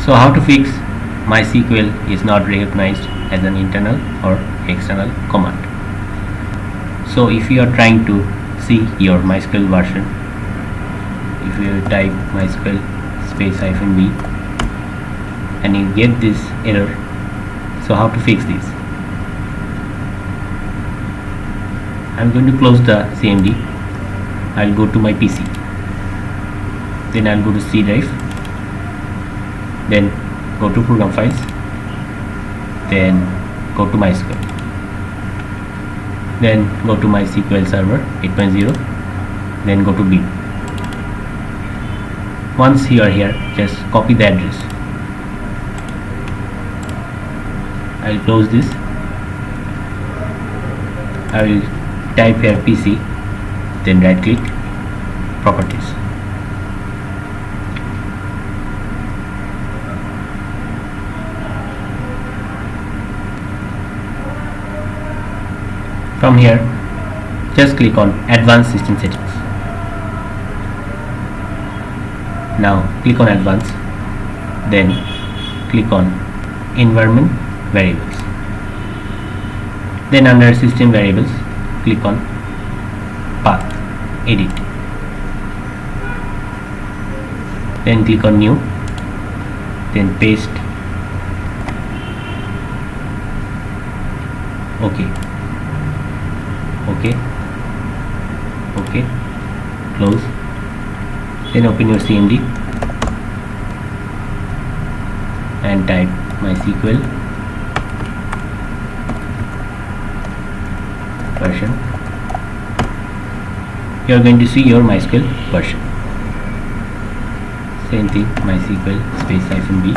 So how to fix mysql is not recognized as an internal or external command. So if you are trying to see your mysql version, if you type mysql space -v and you get this error, so how to fix this? I'm going to close the CMD. I'll go to my PC, then I'll go to C drive, then go to program files, then go to mysql, then go to mysql server 8.0, then go to bin. Once you are here, just copy the address. I'll close this. I will type here PC, then right click, properties. From here, just click on advanced system settings. Now click on advanced, then click on environment variables, then under system variables click on path edit, then click on new, then paste, OK, close, then open your CMD and type mysql version. You are going to see your mysql version. Same thing, mysql space -v